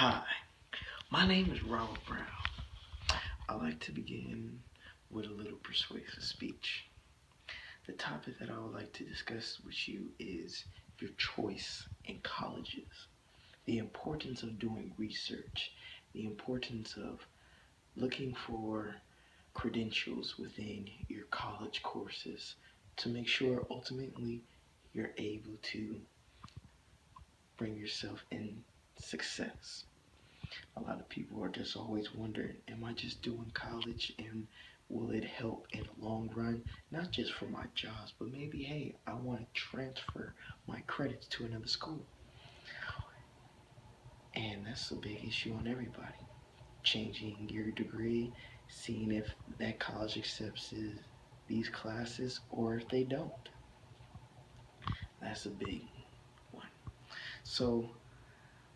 Hi, my name is Robert Brown. I like to begin with a little persuasive speech. The topic that I would like to discuss with you is your choice in colleges, the importance of doing research, the importance of looking for credentials within your college courses to make sure ultimately you're able to bring yourself in success. A lot of people are just always wondering, am I just doing college and will it help in the long run? Not just for my jobs, but maybe, hey, I want to transfer my credits to another school. And that's a big issue on everybody. Changing your degree, seeing if that college accepts these classes or if they don't. That's a big one. So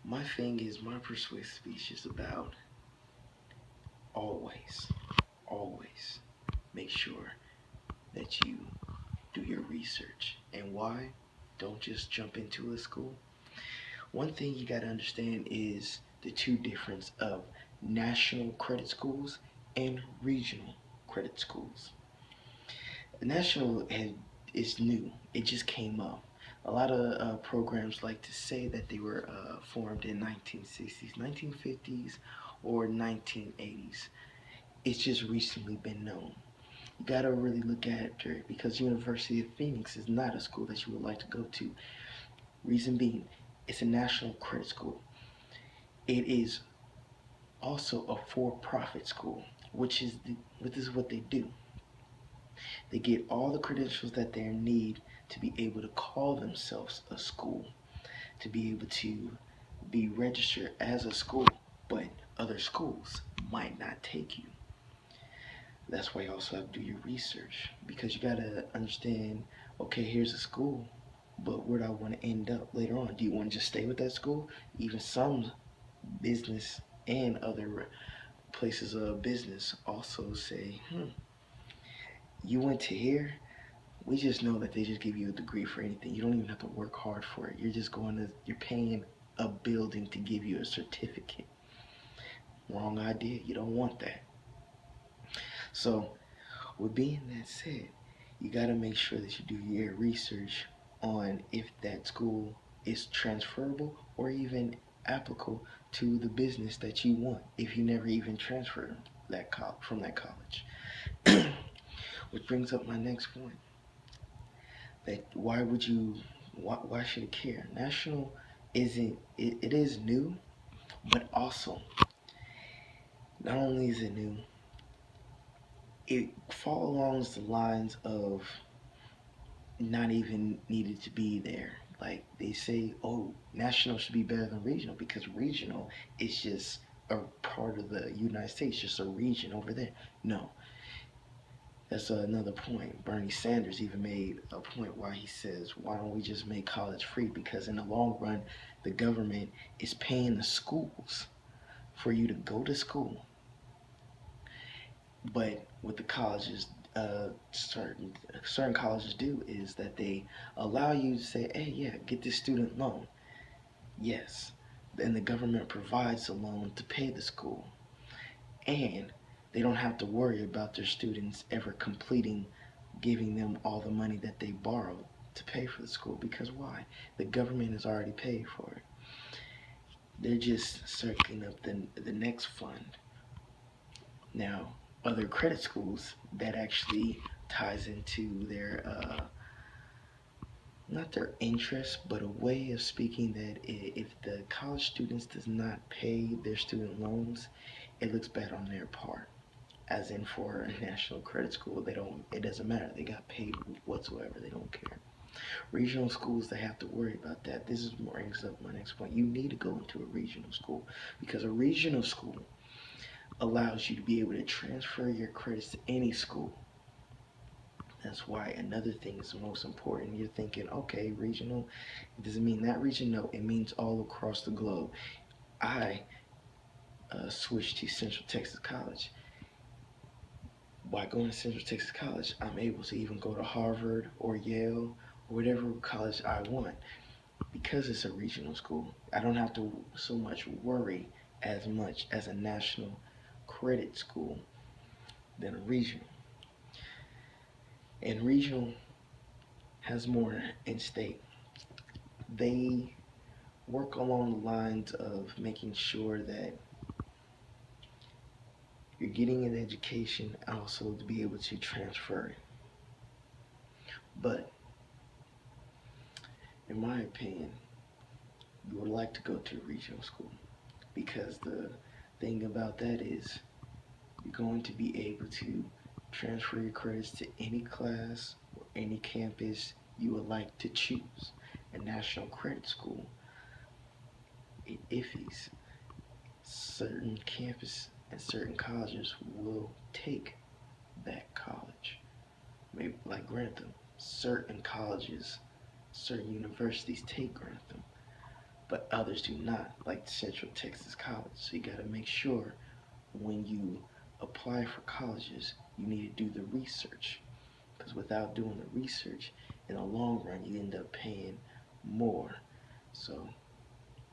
my thing is, my persuasive speech is about always, always make sure that you do your research. And why? Don't just jump into a school. One thing you got to understand is the two difference of national credit schools and regional credit schools. National is new. It just came up. A lot of programs like to say that they were formed in 1960s, 1950s, or 1980s. It's just recently been known. You gotta really look at it because University of Phoenix is not a school that you would like to go to. Reason being, it's a national credit school. It is also a for-profit school, which is what they do. They get all the credentials that they need to be able to call themselves a school, to be able to be registered as a school, but other schools might not take you. That's why you also have to do your research because you gotta understand, okay, here's a school, but where do I want to end up later on? Do you want to just stay with that school? Even some business and other places of business also say, you went to here. We just know that they just give you a degree for anything. You don't even have to work hard for it. You're paying a building to give you a certificate. Wrong idea. You don't want that. So, with being that said, you got to make sure that you do your research on if that school is transferable or even applicable to the business that you want if you never even transferred from that college. Which brings up my next point. That why should it care? National isn't it is new, but also not only is it new, it falls along the lines of not even needed to be there. Like they say, oh, national should be better than regional because regional is just a part of the United States, just a region over there. No, that's another point. Bernie Sanders even made a point why he says, why don't we just make college free? Because in the long run, the government is paying the schools for you to go to school. But what the colleges, certain colleges do is that they allow you to say, hey, yeah, get this student loan. Yes. And the government provides the loan to pay the school. And they don't have to worry about their students ever completing giving them all the money that they borrowed to pay for the school. Because why? The government has already paid for it. They're just circling up the next fund. Now, other credit schools that actually ties into their not their interest, but a way of speaking that if the college students does not pay their student loans, it looks bad on their part. As in for a national credit school, it doesn't matter. They got paid whatsoever. They don't care. Regional schools, they have to worry about that. This brings up my next point. You need to go into a regional school because a regional school allows you to be able to transfer your credits to any school. That's why another thing is most important. You're thinking, okay, regional, does it mean that region? No, it means all across the globe. I switched to Central Texas College. By going to Central Texas College, I'm able to even go to Harvard or Yale or whatever college I want. because it's a regional school, I don't have to so much worry as much as a national credit school than a regional. And regional has more in state. They work along the lines of making sure that you're getting an education and also to be able to transfer it. But in my opinion, you would like to go to a regional school because the thing about that is you're going to be able to transfer your credits to any class or any campus you would like to choose. A national credit school, it IFES, certain campus and certain colleges will take that college. Maybe like Grantham, certain colleges, certain universities take Grantham, but others do not, like Central Texas College. So you got to make sure when you apply for colleges, you need to do the research. Because without doing the research, in the long run, you end up paying more. So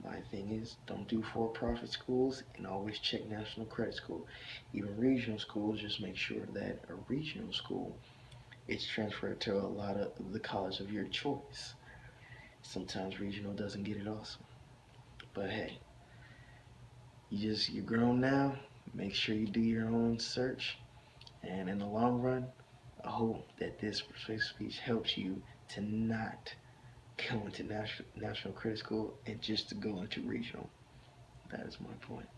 my thing is, don't do for-profit schools and always check national credit school. Even regional schools, just make sure that a regional school is transferred to a lot of the college of your choice. Sometimes regional doesn't get it also. But hey, you're grown now. Make sure you do your own search. And in the long run, I hope that this persuasive speech helps you to not go into national credit school and just to go into regional. That is my point.